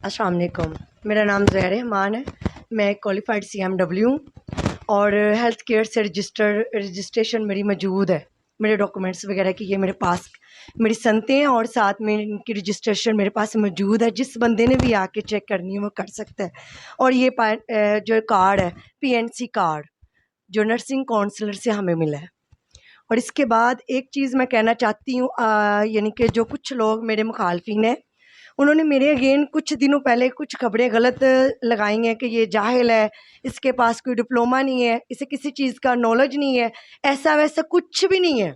السلام علیکم، میرا نام زہر رحمان ہے. میں کوالیفائڈ CMW ہوں اور ہیلتھ کیئر سے رجسٹریشن میری موجود ہے. میرے ڈاکومنٹس وغیرہ کی یہ میرے پاس میری سنتیں ہیں اور ساتھ میں ان کی رجسٹریشن میرے پاس موجود ہے. جس بندے نے بھی آ کے چیک کرنی ہے وہ کر سکتا ہے. اور یہ جو کارڈ ہے PNC کارڈ جو نرسنگ کونسلر سے ہمیں ملا ہے. اور اس کے بعد ایک چیز میں کہنا چاہتی ہوں، یعنی کہ جو کچھ لوگ میرے مخالفین ہیں انہوں نے میرے اگین کچھ دنوں پہلے کچھ خبریں غلط لگائی ہیں کہ یہ جاہل ہے، اس کے پاس کوئی ڈپلومہ نہیں ہے، اسے کسی چیز کا نالج نہیں ہے. ایسا ویسا کچھ بھی نہیں ہے.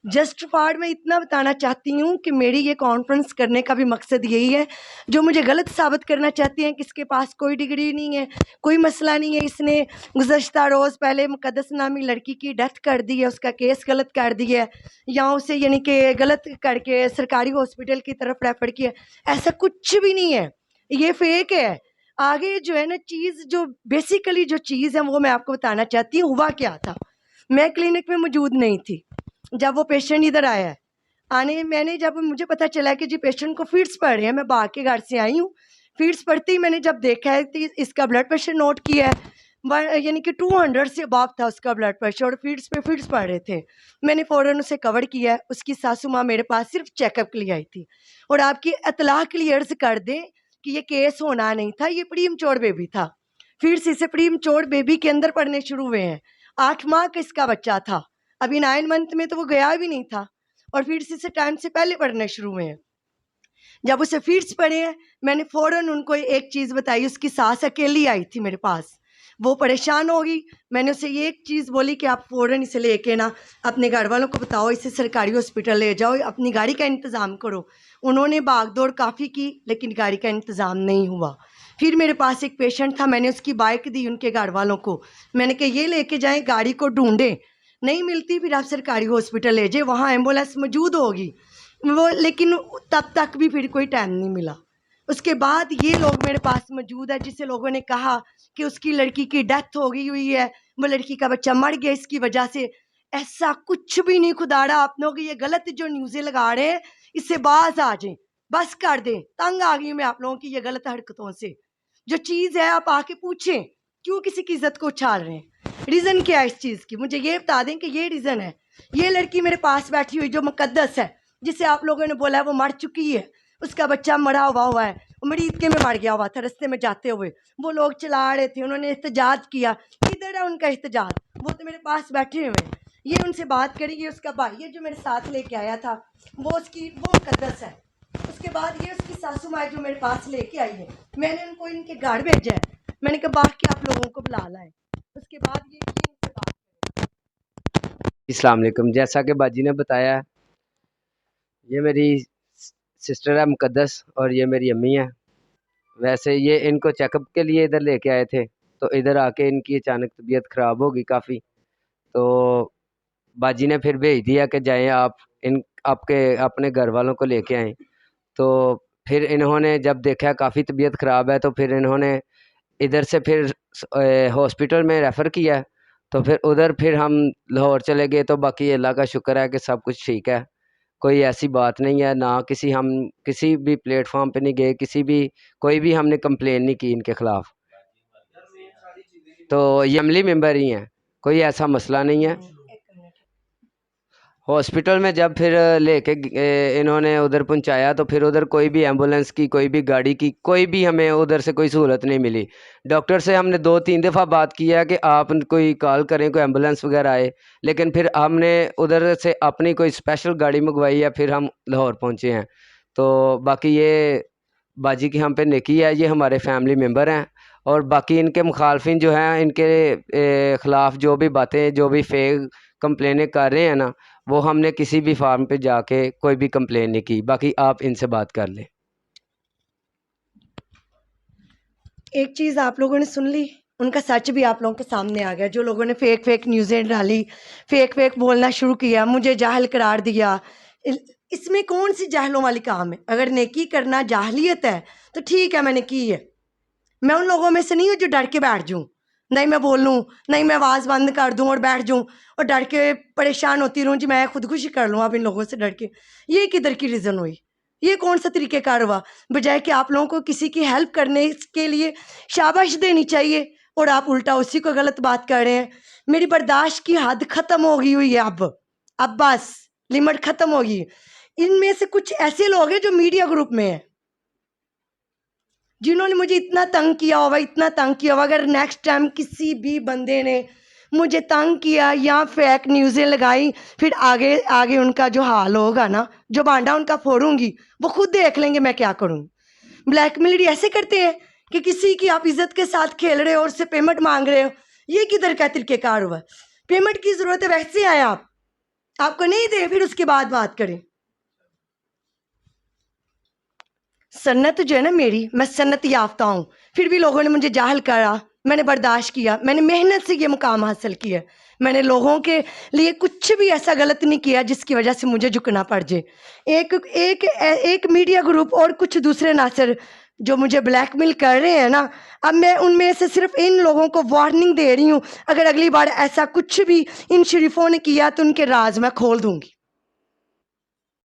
جسٹ فار میں اتنا بتانا چاہتی ہوں کہ میری یہ کانفرنس کرنے کا بھی مقصد یہی ہے. جو مجھے غلط ثابت کرنا چاہتے ہیں کہ اس کے پاس کوئی ڈگری نہیں ہے، کوئی مسئلہ نہیں ہے، اس نے گزشتہ روز پہلے مقدس نامی لڑکی کی ڈیتھ کر دی ہے، اس کا کیس غلط کر دیا ہے یا اسے یعنی کہ غلط کر کے سرکاری ہاسپٹل کی طرف ریفر کیا، ایسا کچھ بھی نہیں ہے. یہ فیک ہے. آگے جو ہے نا چیز جو بیسیکلی جو چیز ہے وہ میں آپ کو بتانا چاہتی ہوں. ہوا کیا تھا، میں کلینک میں موجود نہیں تھی جب وہ پیشنٹ ادھر آیا ہے. میں نے جب مجھے پتہ چلا کہ جی پیشنٹ کو فیڈس پڑ رہے ہیں، میں باغ کے گھر سے آئی ہوں. فیڈس پڑتی ہی میں نے جب دیکھا ہے کہ اس کا بلڈ پریشر نوٹ کیا ہے، یعنی کہ 200 سے اباو تھا اس کا بلڈ پریشر اور فیڈس پہ فیڈس پڑ رہے تھے. میں نے فوراً اسے کور کیا ہے. اس کی ساسو ماں میرے پاس صرف چیک اپ کے لیے آئی تھی. اور آپ کی اطلاع کلیئرز کر دیں کہ یہ کیس ہونا نہیں تھا، یہ پری میچور بیبی تھا. فیڈس اسے پری میچور بیبی کے اندر پڑنے شروع ہوئے ہیں. 8 ماہ کا اس کا بچہ تھا، ابھی 9 منتھ میں تو وہ گیا بھی نہیں تھا اور فیڈس سے ٹائم سے پہلے پڑھنے شروع ہوئے ہیں. جب اسے فیڈس پڑے ہیں میں نے فوراً ان کو ایک چیز بتائی. اس کی ساس اکیلی آئی تھی میرے پاس، وہ پریشان ہوگی. میں نے اسے یہ ایک چیز بولی کہ آپ فوراً اسے لے کے نا اپنے گھر والوں کو بتاؤ، اسے سرکاری ہاسپٹل لے جاؤ، اپنی گاڑی کا انتظام کرو. انہوں نے بھاگ دوڑ کافی کی لیکن گاڑی کا انتظام نہیں ہوا. پھر میرے پاس ایک پیشنٹ تھا، میں نے اس کی بائک دی ان کے گھر والوں کو. میں نے کہا یہ لے کے جائیں، گاڑی کو ڈھونڈیں، نہیں ملتی پھر آپ سرکاری ہاسپٹل لے جائیں، وہاں ایمبولینس موجود ہوگی. وہ لیکن تب تک بھی پھر کوئی ٹائم نہیں ملا. اس کے بعد یہ لوگ میرے پاس موجود ہے جسے لوگوں نے کہا کہ اس کی لڑکی کی ڈیتھ ہو گئی ہوئی ہے، وہ لڑکی کا بچہ مر گیا اس کی وجہ سے. ایسا کچھ بھی نہیں. خداڑا آپ لوگ یہ غلط جو نیوزیں لگا رہے ہیں اس سے باز آ جائیں، بس کر دیں. تنگ آ گئی میں آپ لوگوں کی یہ غلط حرکتوں سے. جو چیز ہے آپ آ کے پوچھیں کیوں کسی کی عزت کو اچھال رہے ہیں، ریزن کیا ہے اس چیز کی، مجھے یہ بتا دیں کہ یہ ریزن ہے. یہ لڑکی میرے پاس بیٹھی ہوئی جو مقدس ہے جسے آپ لوگوں نے بولا ہے وہ مر چکی ہے، اس کا بچہ مرا ہوا ہے، وہ میری عیدگاہ میں مر گیا ہوا تھا رستے میں جاتے ہوئے. وہ لوگ چلا رہے تھے، انہوں نے احتجاج کیا. کدھر ہے ان کا احتجاج؟ وہ تو میرے پاس بیٹھے ہوئے ہیں. یہ ان سے بات کریں. یہ اس کا بھائی ہے جو میرے ساتھ لے کے آیا تھا، وہ مقدس ہے. اس کے بعد یہ اس کی ساسو ماں جو میرے پاس لے کے آئی ہے، میں نے ان کو ان کے گھر بھیجا ہے. میں نے کہا باقی آپ لوگوں کو بلا لائیں. اس کے بعد یہ ان سے بات کریں. السلام علیکم. جیسا کہ باجی نے بتایا، یہ میری سسٹر ہے مقدس اور یہ میری امی ہے. ویسے یہ ان کو چیک اپ کے لیے ادھر لے کے آئے تھے، تو ادھر آ کے ان کی اچانک طبیعت خراب ہوگی کافی. تو باجی نے پھر بھیج دیا کہ جائیں آپ کے اپنے گھر والوں کو لے کے آئیں. تو پھر انہوں نے جب دیکھا کافی طبیعت خراب ہے تو پھر انہوں نے ادھر سے پھر ہاسپٹل میں ریفر کیا. تو پھر ادھر پھر ہم لاہور چلے گئے. تو باقی اللہ کا شکر ہے کہ سب کچھ ٹھیک ہے، کوئی ایسی بات نہیں ہے. نہ ہم کسی بھی پلیٹ فارم پہ نہیں گئے، کوئی بھی ہم نے کمپلین نہیں کی ان کے خلاف. تو یہ عملی ممبر ہی ہیں، کوئی ایسا مسئلہ نہیں ہے. ہاسپٹل میں جب پھر لے کے انہوں نے ادھر پہنچایا تو پھر ادھر کوئی بھی ایمبولینس کی، کوئی بھی گاڑی کی، کوئی بھی ہمیں ادھر سے کوئی سہولت نہیں ملی. ڈاکٹر سے ہم نے 2-3 دفعہ بات کیا کہ آپ کوئی کال کریں، کوئی ایمبولینس وغیرہ آئے، لیکن پھر ہم نے ادھر سے اپنی کوئی اسپیشل گاڑی منگوائی ہے، پھر ہم لاہور پہنچے ہیں. تو باقی یہ باجی کی ہم پہ نیکی ہے، یہ ہمارے فیملی ممبر ہیں. اور باقی ان کے مخالفین جو ہیں، ان کے خلاف جو بھی باتیں، جو بھی فیک کمپلینیں کر رہے ہیں نا، وہ ہم نے کسی بھی فارم پہ جا کے کوئی بھی کمپلین نہیں کی. باقی آپ ان سے بات کر لیں. ایک چیز آپ لوگوں نے سن لی، ان کا سچ بھی آپ لوگوں کے سامنے آ گیا. جو لوگوں نے فیک نیوزیں ڈالی، فیک بولنا شروع کیا، مجھے جاہل قرار دیا، اس میں کون سی جاہلوں والی کام ہے؟ اگر نیکی کرنا جاہلیت ہے تو ٹھیک ہے، میں نے کی ہے. میں ان لوگوں میں سے نہیں ہوں جو ڈر کے بیٹھ جاؤں، نہیں میں بولوں، نہیں میں آواز بند کر دوں اور بیٹھ جاؤں اور ڈر کے پریشان ہوتی رہوں جی میں خودکشی کر لوں اب ان لوگوں سے ڈر کے. یہ کدھر کی ریزن ہوئی؟ یہ کون سا طریقہ کار ہوا؟ بجائے کہ آپ لوگوں کو کسی کی ہیلپ کرنے کے لیے شاباش دینی چاہیے اور آپ الٹا اسی کو غلط بات کر رہے ہیں. میری برداشت کی حد ختم ہو گئی ہوئی ہے اب بس لمٹ ختم ہوگی. ان میں سے کچھ ایسے لوگ ہیں جو میڈیا گروپ میں ہیں جنہوں نے مجھے اتنا تنگ کیا ہوا. اگر نیکسٹ ٹائم کسی بھی بندے نے مجھے تنگ کیا یا فیک نیوزیں لگائی، پھر آگے ان کا جو حال ہوگا نا، جو بانڈا ان کا پھوڑوں گی، وہ خود دیکھ لیں گے میں کیا کروں. بلیک میل ایسے کرتے ہیں کہ کسی کی آپ عزت کے ساتھ کھیل رہے ہو اور اس سے پیمنٹ مانگ رہے ہو. یہ کدھر کا طریقہ کار ہوا؟ پیمنٹ کی ضرورت ہے ویسے آئے آپ کو نہیں دے، پھر اس کے بعد بات کریں. سنت جو ہے نا میری، میں سنت یافتہ ہوں، پھر بھی لوگوں نے مجھے جاہل کرا، میں نے برداشت کیا، میں نے محنت سے یہ مقام حاصل کیا. میں نے لوگوں کے لیے کچھ بھی ایسا غلط نہیں کیا جس کی وجہ سے مجھے جھکنا پڑ جائے. ایک میڈیا گروپ اور کچھ دوسرے ناصر جو مجھے بلیک میل کر رہے ہیں نا، اب میں ان میں سے صرف ان لوگوں کو وارننگ دے رہی ہوں، اگر اگلی بار ایسا کچھ بھی ان شریفوں نے کیا تو ان کے راز میں کھول دوں گی.